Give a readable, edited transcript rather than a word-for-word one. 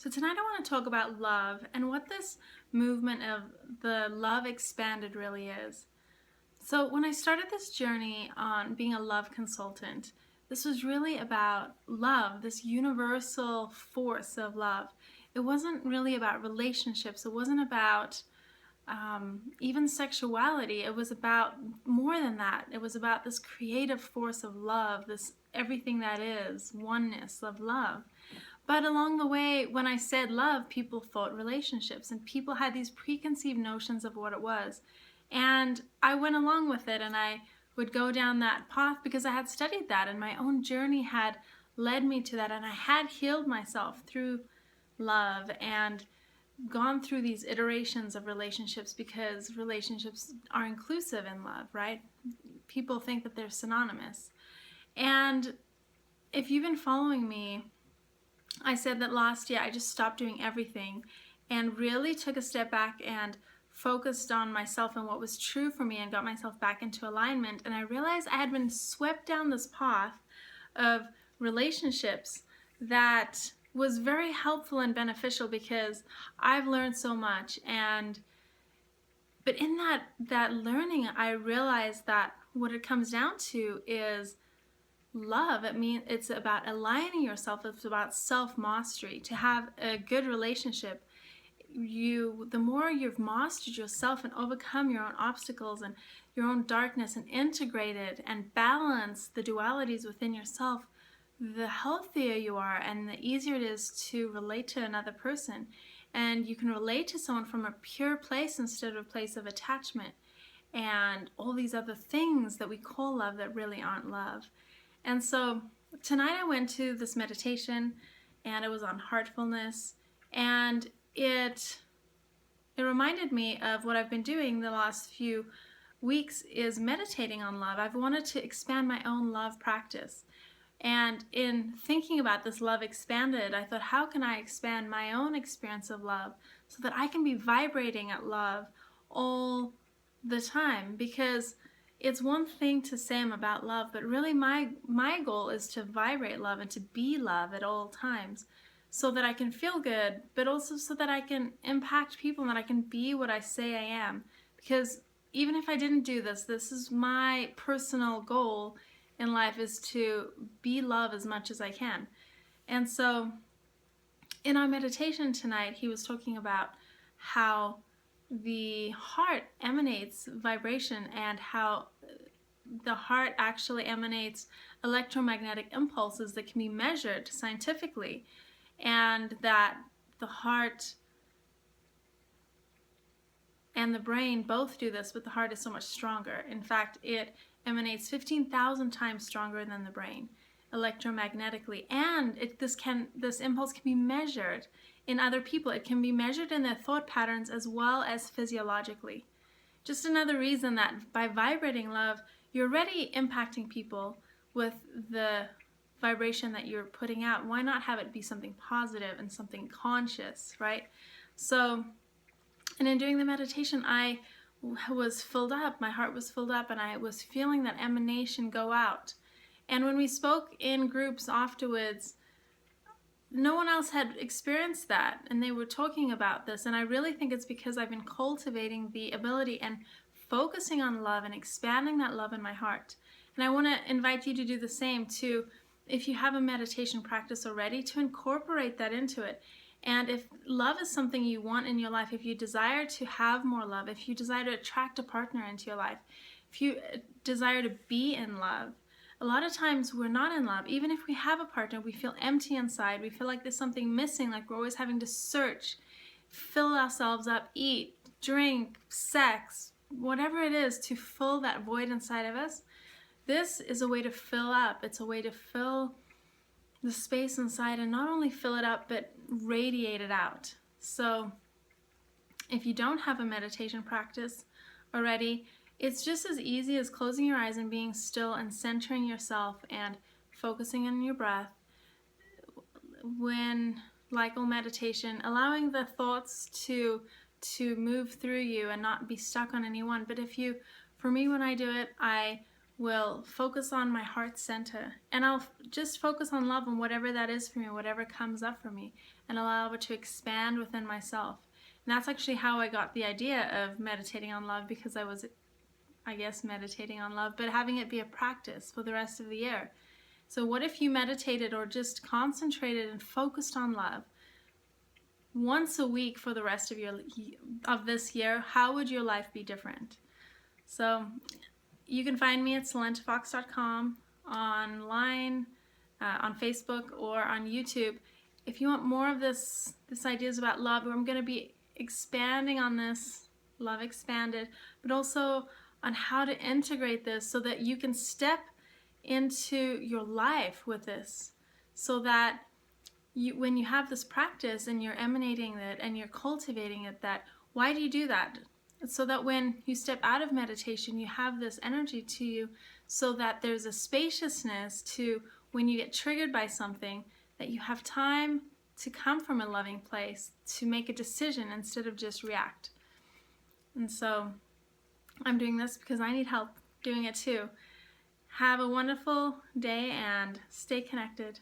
So tonight I want to talk about love and what this movement of the love expanded really is. So when I started this journey on being a love consultant, this was really about love, this universal force of love. It wasn't really about relationships. It wasn't about even sexuality. It was about more than that. It was about this creative force of love, this everything that is, oneness of love. But along the way, when I said love, people thought relationships, and people had these preconceived notions of what it was. And I went along with it, and I would go down that path because I had studied that, and my own journey had led me to that, and I had healed myself through love and gone through these iterations of relationships because relationships are inclusive in love, right? People think that they're synonymous. And if you've been following me, I said that last year I just stopped doing everything and really took a step back and focused on myself and what was true for me and got myself back into alignment. And I realized I had been swept down this path of relationships that was very helpful and beneficial because I've learned so much. But in that learning, I realized that what it comes down to is love. It's about aligning yourself. It's about self-mastery. To have a good relationship, the more you've mastered yourself and overcome your own obstacles and your own darkness and integrated and balanced the dualities within yourself, the healthier you are and the easier it is to relate to another person. And you can relate to someone from a pure place instead of a place of attachment and all these other things that we call love that really aren't love. And so tonight I went to this meditation and it was on heartfulness, and it reminded me of what I've been doing the last few weeks is meditating on love. I've wanted to expand my own love practice. And in thinking about this love expanded, I thought, how can I expand my own experience of love so that I can be vibrating at love all the time? Because it's one thing to say I'm about love, but really my goal is to vibrate love and to be love at all times so that I can feel good, but also so that I can impact people and that I can be what I say I am. Because even if I didn't do this, this is my personal goal in life, is to be love as much as I can. And so in our meditation tonight, he was talking about how the heart emanates vibration and how the heart actually emanates electromagnetic impulses that can be measured scientifically, and that the heart and the brain both do this, but the heart is so much stronger. In fact, it emanates 15,000 times stronger than the brain electromagnetically, and this impulse can be measured in other people. It can be measured in their thought patterns as well as physiologically. Just another reason that by vibrating love, you're already impacting people with the vibration that you're putting out. Why not have it be something positive and something conscious, right? So, and in doing the meditation, I was filled up, my heart was filled up, and I was feeling that emanation go out. And when we spoke in groups afterwards, no one else had experienced that, and they were talking about this. And I really think it's because I've been cultivating the ability and focusing on love and expanding that love in my heart. And I want to invite you to do the same too, if you have a meditation practice already, to incorporate that into it. And if love is something you want in your life, if you desire to have more love, if you desire to attract a partner into your life, if you desire to be in love, a lot of times we're not in love. Even if we have a partner, we feel empty inside. We feel like there's something missing, like we're always having to search, fill ourselves up, eat, drink, sex, whatever it is to fill that void inside of us. This is a way to fill up. It's a way to fill the space inside, and not only fill it up, but radiate it out. So if you don't have a meditation practice already, it's just as easy as closing your eyes and being still and centering yourself and focusing on your breath. When, like all meditation, allowing the thoughts to move through you and not be stuck on any one. But for me, when I do it, I will focus on my heart center, and I'll just focus on love and whatever that is for me, whatever comes up for me. and allow it to expand within myself. And that's actually how I got the idea of meditating on love, because I was, I guess, meditating on love, but having it be a practice for the rest of the year. So what if you meditated or just concentrated and focused on love once a week for the rest of this year? How would your life be different? So you can find me at salentafox.com, online, on Facebook, or on YouTube. If you want more of this ideas about love, I'm going to be expanding on this, Love Expanded, but also on how to integrate this so that you can step into your life with this, so that when you have this practice and you're emanating it and you're cultivating it, that why do you do that? So that when you step out of meditation, you have this energy to you, so that there's a spaciousness to when you get triggered by something, that you have time to come from a loving place to make a decision instead of just react. And so I'm doing this because I need help doing it too. Have a wonderful day and stay connected.